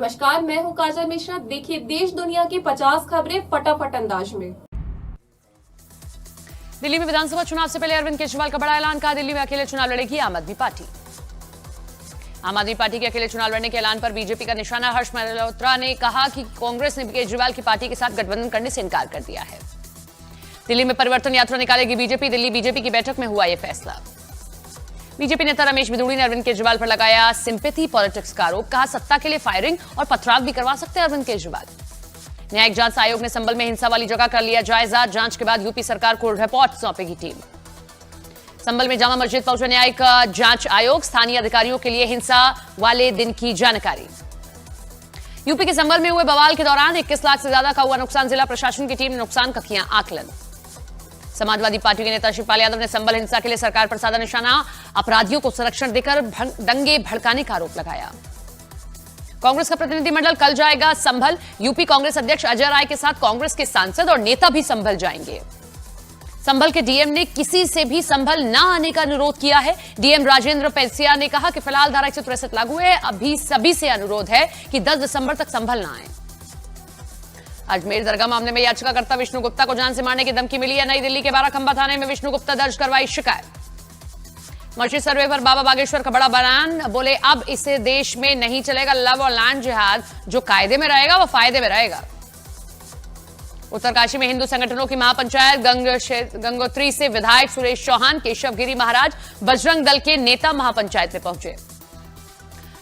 नमस्कार, मैं हूं काजल मिश्रा। देखिए देश दुनिया की 50 खबरें फटाफट अंदाज में। दिल्ली में विधानसभा चुनाव से पहले अरविंद केजरीवाल का बड़ा ऐलान। कहा, दिल्ली में अकेले चुनाव लड़ेगी आम आदमी पार्टी। आम आदमी पार्टी के अकेले चुनाव लड़ने के ऐलान पर बीजेपी का निशाना। हर्ष मल्होत्रा ने कहा कि कांग्रेस ने केजरीवाल की पार्टी के साथ गठबंधन करने से इनकार कर दिया है। दिल्ली में परिवर्तन यात्रा निकालेगी बीजेपी। दिल्ली बीजेपी की बैठक में हुआ यह फैसला। बीजेपी नेता रमेश बिदूड़ी ने अरविंद केजरीवाल पर लगाया सिंपैथी पॉलिटिक्स का आरोप। कहा, सत्ता के लिए फायरिंग और पथराव भी करवा सकते हैं अरविंद केजरीवाल। न्यायिक जांच आयोग ने संभल में हिंसा वाली जगह कर लिया जायजा। जांच के बाद यूपी सरकार को रिपोर्ट सौंपेगी टीम। संभल में जामा मस्जिद पहुंचा न्यायिक जांच आयोग। स्थानीय अधिकारियों के लिए हिंसा वाले दिन की जानकारी। यूपी के संभल में हुए बवाल के दौरान 21 लाख से ज्यादा का हुआ नुकसान। जिला प्रशासन की टीम ने नुकसान का किया आकलन। समाजवादी पार्टी के नेता शिवपाल यादव ने संभल हिंसा के लिए सरकार पर साधा निशाना। अपराधियों को संरक्षण देकर दंगे भड़काने का आरोप लगाया। कांग्रेस का प्रतिनिधिमंडल कल जाएगा संभल। यूपी कांग्रेस अध्यक्ष अजय राय के साथ कांग्रेस के सांसद और नेता भी संभल जाएंगे। संभल के डीएम ने किसी से भी संभल न आने का अनुरोध किया है। डीएम राजेंद्र पैसिया ने कहा कि फिलहाल धारा 163 लागू है। अभी सभी से अनुरोध है कि 10 दिसंबर तक संभल न आए। अजमेर दरगाह मामले में याचिकाकर्ता विष्णु गुप्ता को जान से मारने की धमकी मिली है। नई दिल्ली के बाराखंबा थाने में विष्णु गुप्ता दर्ज करवाई शिकायत। मस्जिद सर्वे पर बाबा बागेश्वर का बड़ा बयान। बोले, अब इसे देश में नहीं चलेगा लव और लैंड जिहाद। जो कायदे में रहेगा वो फायदे में रहेगा। उत्तरकाशी में हिंदू संगठनों की महापंचायत। गंगोत्री से विधायक सुरेश चौहान, केशवगिरी महाराज, बजरंग दल के नेता महापंचायत में पहुंचे।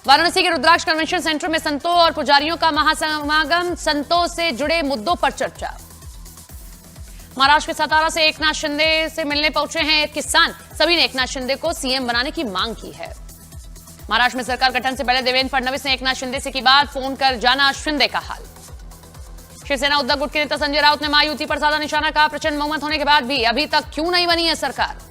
वाराणसी के रुद्राक्ष कन्वेंशन सेंटर में संतों और पुजारियों का महासमागम। संतों से जुड़े मुद्दों पर चर्चा। महाराष्ट्र के सतारा से एकनाथ शिंदे से मिलने पहुंचे हैं किसान। सभी ने एकनाथ शिंदे को सीएम बनाने की मांग की है। महाराष्ट्र में सरकार गठन से पहले देवेंद्र फडणवीस ने एकनाथ शिंदे से की बात। फोन कर जाना शिंदे का हाल। शिवसेना उद्धव गुट के नेता संजय राउत ने महायुति पर साधा निशाना। कहा, प्रचंड बहुमत होने के बाद भी अभी तक क्यों नहीं बनी है सरकार।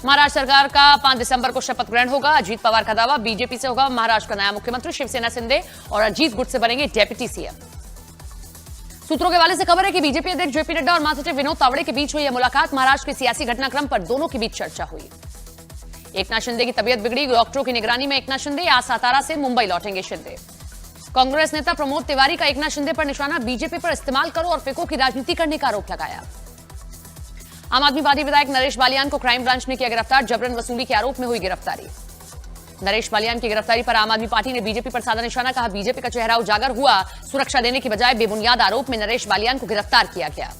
महाराष्ट्र सरकार का 5 दिसंबर को शपथ ग्रहण होगा। अजीत पवार का दावा, बीजेपी से होगा महाराष्ट्र का नया मुख्यमंत्री। शिवसेना शिंदे और अजीत गुट से बनेंगे डेप्यूटी सीएम। सूत्रों के हवाले से खबर है कि बीजेपी अध्यक्ष जेपी नड्डा और महासचिव विनोद तावड़े के बीच हुई यह मुलाकात। महाराष्ट्र के सियासी घटनाक्रम पर दोनों के बीच चर्चा हुई। एकनाथ शिंदे की तबीयत बिगड़ी। डॉक्टरों की निगरानी में एकनाथ शिंदे आज सातारा से मुंबई लौटेंगे। शिंदे कांग्रेस नेता प्रमोद तिवारी का एकनाथ शिंदे पर निशाना। बीजेपी पर इस्तेमाल करो और फेंको की राजनीति करने का आरोप लगाया। आम आदमी पार्टी विधायक नरेश बालियान को क्राइम ब्रांच ने किया गिरफ्तार। जबरन वसूली के आरोप में हुई गिरफ्तारी। नरेश बालियान की गिरफ्तारी पर आम आदमी पार्टी ने बीजेपी पर साधा निशाना। कहा, बीजेपी का चेहरा उजागर हुआ। सुरक्षा देने की बजाय बेबुनियाद आरोप में नरेश बालियान को गिरफ्तार किया गया।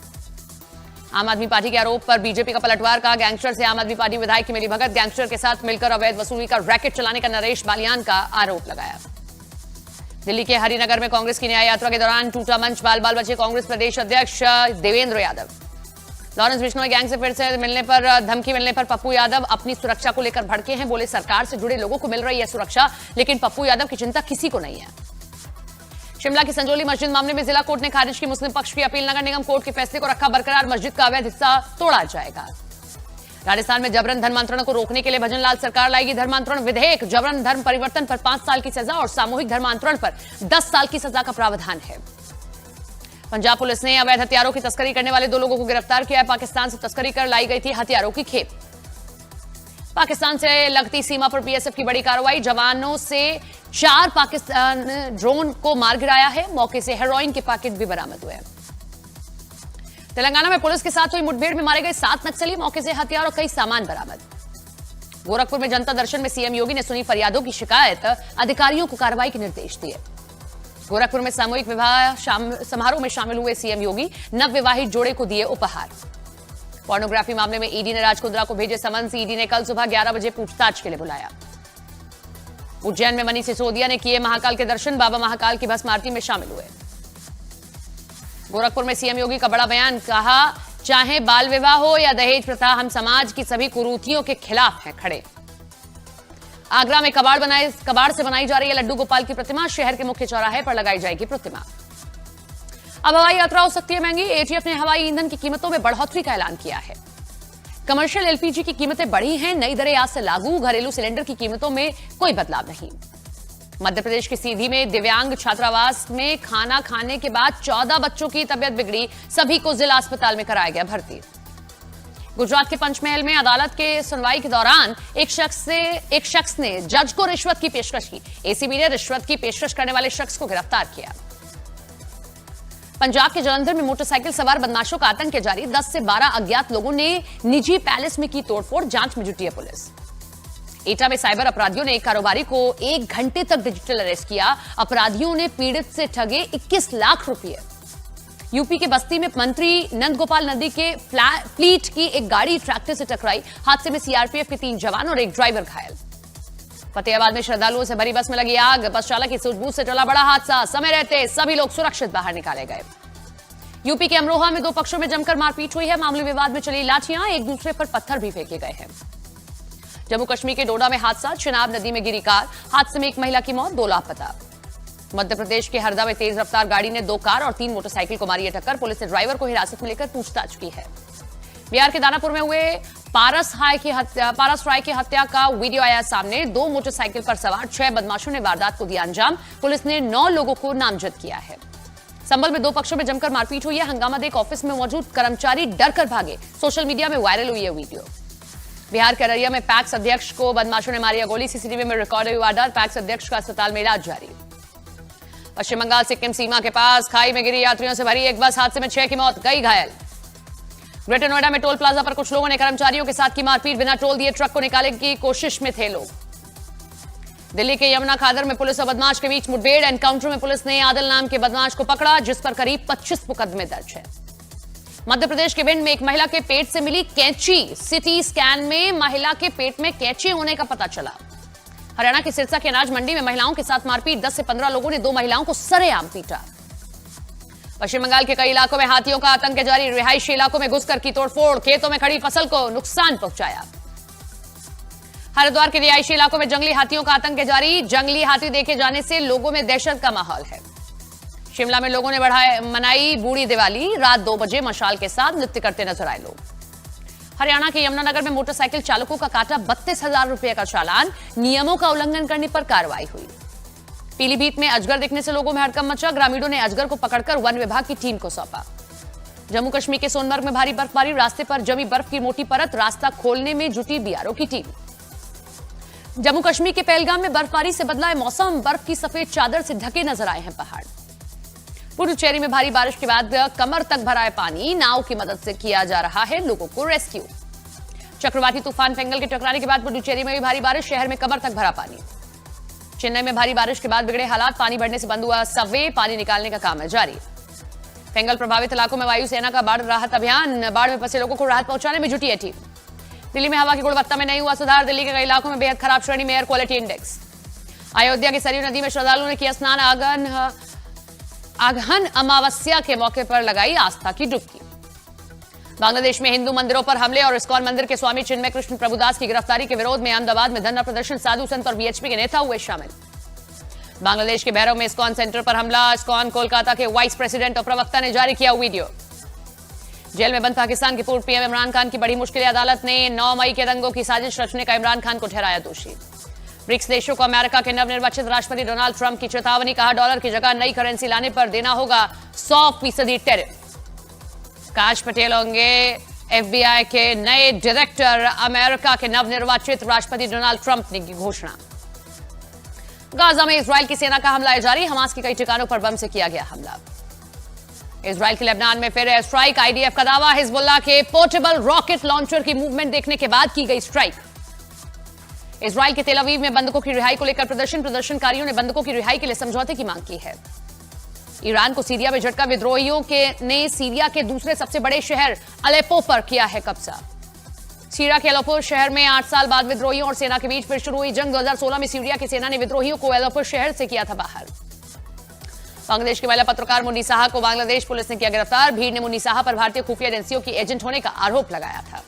आम आदमी पार्टी के आरोप पर बीजेपी का पलटवार। कहा, गैंगस्टर से आम आदमी पार्टी विधायक की मिलीभगत। गैंगस्टर के साथ मिलकर अवैध वसूली का रैकेट चलाने का नरेश बालियान का आरोप लगाया। दिल्ली के हरिनगर में कांग्रेस की न्याय यात्रा के दौरान टूटा मंच। बाल बाल बचे कांग्रेस प्रदेश अध्यक्ष देवेंद्र यादव। लॉरेंस बिश्नोई गैंग से फिर से मिलने पर धमकी मिलने पर पप्पू यादव अपनी सुरक्षा को लेकर भड़के हैं। बोले, सरकार से जुड़े लोगों को मिल रही है सुरक्षा, लेकिन पप्पू यादव की चिंता किसी को नहीं है। शिमला की संजौली मस्जिद मामले में जिला कोर्ट ने खारिज की मुस्लिम पक्ष की अपील। नगर निगम कोर्ट के फैसले को रखा बरकरार। मस्जिद का अवैध हिस्सा तोड़ा जाएगा। राजस्थान में जबरन धर्मांतरण को रोकने के लिए भजनलाल सरकार लाएगी धर्मांतरण विधेयक। जबरन धर्म परिवर्तन पर 5 साल की सजा और सामूहिक धर्मांतरण पर 10 साल की सजा का प्रावधान है। पंजाब पुलिस ने अवैध हथियारों की तस्करी करने वाले 2 लोगों को गिरफ्तार किया है। पाकिस्तान से तस्करी कर लाई गई थी हथियारों की खेप। पाकिस्तान से लगती सीमा पर बीएसएफ की बड़ी कार्रवाई। जवानों से 4 पाकिस्तान ड्रोन को मार गिराया है। मौके से हेरोइन के पैकेट भी बरामद हुए। तेलंगाना में पुलिस के साथ हुई मुठभेड़ में मारे गए 7 नक्सली। मौके से हथियार और कई सामान बरामद। गोरखपुर में जनता दर्शन में सीएम योगी ने सुनी फरियादों की शिकायत। अधिकारियों को कार्रवाई के निर्देश दिए। गोरखपुर में सामूहिक विवाह समारोह में शामिल हुए सीएम योगी। नवविवाहित जोड़े को दिए उपहार। पोर्नोग्राफी मामले में ईडी ने राज कुंद्रा को भेजे समन्स। ईडी ने कल सुबह 11 बजे पूछताछ के लिए बुलाया। उज्जैन में मनीष सिसोदिया ने किए महाकाल के दर्शन। बाबा महाकाल की भस्म आरती में शामिल हुए। गोरखपुर में सीएम योगी का बड़ा बयान। कहा, चाहे बाल विवाह हो या दहेज प्रथा, हम समाज की सभी कुरीतियों के खिलाफ हैं खड़े। आगरा में कबाड़ से बनाई जा रही है लड्डू गोपाल की प्रतिमा। शहर के मुख्य चौराहे पर लगाई जाएगी प्रतिमा। अब हवाई यात्रा हो सकती है महंगी। एटीएफ ने हवाई ईंधन की कीमतों में बढ़ोतरी का ऐलान किया है। कमर्शियल एलपीजी की कीमतें बढ़ी हैं। नई दरें आज से लागू। घरेलू सिलेंडर की कीमतों में कोई बदलाव नहीं। मध्य प्रदेश के सीधी में दिव्यांग छात्रावास में खाना खाने के बाद 14 बच्चों की तबियत बिगड़ी। सभी को जिला अस्पताल में कराया गया भर्ती। गुजरात के पंचमहल में अदालत के सुनवाई के दौरान एक शख्स ने जज को रिश्वत की पेशकश की। एसीबी ने रिश्वत की पेशकश करने वाले शख्स को गिरफ्तार किया। पंजाब के जलंधर में मोटरसाइकिल सवार बदमाशों का आतंक जारी। 10 से 12 अज्ञात लोगों ने निजी पैलेस में की तोड़फोड़, जांच में जुटी है पुलिस। एटा में साइबर अपराधियों ने एक कारोबारी को 1 घंटे तक डिजिटल अरेस्ट किया। अपराधियों ने पीड़ित से ठगे 21 लाख रुपए। यूपी के बस्ती में मंत्री नंदगोपाल नंदी के फ्लीट की एक गाड़ी ट्रैक्टर से टकराई। हादसे में सीआरपीएफ के 3 जवान और एक ड्राइवर घायल। फतेहाबाद में श्रद्धालुओं से भरी बस में लगी आग। बस चालक की सूझबूझ से टला बड़ा हादसा। समय रहते सभी लोग सुरक्षित बाहर निकाले गए। यूपी के अमरोहा में 2 पक्षों में जमकर मारपीट हुई है। मामूली विवाद में चली लाठियां, एक दूसरे पर पत्थर भी फेंके गए हैं। जम्मू कश्मीर के डोडा में हादसा। चिनाब नदी में गिरी कार। हादसे में एक महिला की मौत, 2 लापता। मध्य प्रदेश के हरदा में तेज रफ्तार गाड़ी ने 2 कार और 3 मोटरसाइकिल को मारी है टक्कर। पुलिस ने ड्राइवर को हिरासत में लेकर पूछताछ की है। बिहार के दानापुर में हुए पारस राय की हत्या का वीडियो आया सामने। 2 मोटरसाइकिल पर सवार 6 बदमाशों ने वारदात को दिया अंजाम। पुलिस ने 9 लोगों को नामजद किया है। संभल में 2 पक्षों में जमकर मारपीट हुई है। हंगामा देख ऑफिस में मौजूद कर्मचारी डर कर भागे। सोशल मीडिया में वायरल हुई है वीडियो। बिहार के अररिया में पैक्स अध्यक्ष को बदमाशों ने मारी गोली। सीसीटीवी में रिकॉर्ड हुई वारदात। पैक्स अध्यक्ष का अस्पताल में इलाज जारी। पश्चिम बंगाल सिक्किम सीमा के पास खाई में गिरी यात्रियों से भरी एक बस। हादसे में 6 की मौत, कई घायल। ग्रेटर नोएडा में टोल प्लाजा पर कुछ लोगों ने कर्मचारियों के साथ की मारपीट। बिना टोल दिए ट्रक को निकालने की कोशिश में थे लोग। दिल्ली के यमुना खादर में पुलिस और बदमाश के बीच मुठभेड़। एनकाउंटर में पुलिस ने आदिल नाम के बदमाश को पकड़ा, जिस पर करीब 25 मुकदमे दर्ज है। मध्य प्रदेश के भिंड में एक महिला के पेट से मिली कैंची। सिटी स्कैन में महिला के पेट में कैंची होने का पता चला। हरियाणा के सिरसा के अनाज मंडी में महिलाओं के साथ मारपीट। 10 से 15 लोगों ने 2 महिलाओं को सरेआम पीटा। पश्चिम बंगाल के कई इलाकों में हाथियों का आतंक जारी। रिहायशी इलाकों में घुसकर की तोड़फोड़, खेतों में खड़ी फसल को नुकसान पहुंचाया। हरिद्वार के रिहायशी इलाकों में जंगली हाथियों का आतंक जारी। जंगली हाथी देखे जाने से लोगों में दहशत का माहौल है। शिमला में लोगों ने मनाई बूढ़ी दिवाली। रात 2 बजे मशाल के साथ नृत्य करते नजर आए लोग। हरियाणा के यमुनानगर में मोटरसाइकिल चालकों का काटा 32,000 रुपए का चालान। नियमों का उल्लंघन करने पर कार्रवाई हुई। पीलीभीत में अजगर दिखने से लोगों में हड़कंप मचा। ग्रामीणों ने अजगर को पकड़कर वन विभाग की टीम को सौंपा। जम्मू कश्मीर के सोनमर्ग में भारी बर्फबारी। रास्ते पर जमी बर्फ की मोटी परत। रास्ता खोलने में जुटी बीआरओ की टीम। जम्मू कश्मीर के पहलगाम में बर्फबारी से बदला है मौसम। बर्फ की सफेद चादर से ढके नजर आए हैं पहाड़। पुडुचेरी में भारी बारिश के बाद कमर तक भरा है पानी। नाव की मदद से किया जा रहा है लोगों को रेस्क्यू। चक्रवाती तूफान फेंगल के टकराने के बाद पुडुचेरी में भी भारी बारिश। शहर में कमर तक भरा पानी। चेन्नई में भारी बारिश के बाद बिगड़े हालात। पानी बढ़ने से बंद हुआ सबवे। पानी निकालने का काम है जारी। फेंगल प्रभावित इलाकों में वायुसेना का बाढ़ राहत अभियान। बाढ़ में फंसे लोगों को राहत पहुंचाने में जुटी है टीम। दिल्ली में हवा की गुणवत्ता में नहीं हुआ सुधार। दिल्ली के कई इलाकों में बेहद खराब श्रेणी में एयर क्वालिटी इंडेक्स। अयोध्या की सरयू नदी में श्रद्धालुओं ने किया स्नान। आगहन अमावस्या के मौके पर लगाई आस्था की डुबकी। बांग्लादेश में हिंदू मंदिरों पर हमले और इस्कॉन मंदिर के स्वामी चिन्मय कृष्ण प्रभुदास की गिरफ्तारी के विरोध में अहमदाबाद में धरना प्रदर्शन। साधु संत और बीएचपी के नेता हुए शामिल। बांग्लादेश के भैरव में इस्कॉन सेंटर पर हमला। इस्कॉन कोलकाता के वाइस प्रेसिडेंट और प्रवक्ता ने जारी किया वीडियो। जेल में बंद पाकिस्तान के पूर्व पीएम इमरान खान की बड़ी मुश्किलें। अदालत ने 9 मई के दंगों की साजिश रचने का इमरान खान को ठहराया दोषी। ब्रिक्स देशों को अमेरिका के नवनिर्वाचित राष्ट्रपति डोनाल्ड ट्रंप की चेतावनी। कहा डॉलर की जगह नई करेंसी लाने पर देना होगा 100% टैरिफ। काश पटेल होंगे एफबीआई के नए डायरेक्टर। अमेरिका के नवनिर्वाचित राष्ट्रपति डोनाल्ड ट्रंप ने की घोषणा। गाजा में इजरायल की सेना का हमला जारी। हमास के कई ठिकानों पर बम से किया गया हमला। इजरायल के लेबनान में फिर एयर स्ट्राइक। आईडीएफ का दावा हिजबुल्लाह के पोर्टेबल रॉकेट लॉन्चर की मूवमेंट देखने के बाद की गई स्ट्राइक। इजरायल के तेल अवीव में बंधकों की रिहाई को लेकर प्रदर्शनकारियों ने बंधकों की रिहाई के लिए समझौते की मांग की है। ईरान को सीरिया में झटका। विद्रोहियों ने सीरिया के दूसरे सबसे बड़े शहर अलेप्पो पर किया है कब्जा। सीरिया के अलेप्पो शहर में 8 साल बाद विद्रोहियों और सेना के बीच फिर शुरू हुई जंग। 2016 में सीरिया की सेना ने विद्रोहियों को अलेप्पो शहर से किया था बाहर। बांग्लादेश की महिला पत्रकार मुन्नी साहा को बांग्लादेश पुलिस ने किया गिरफ्तार। भीड़ ने मुन्नी साहा पर भारतीय खुफिया एजेंसियों की एजेंट होने का आरोप लगाया था।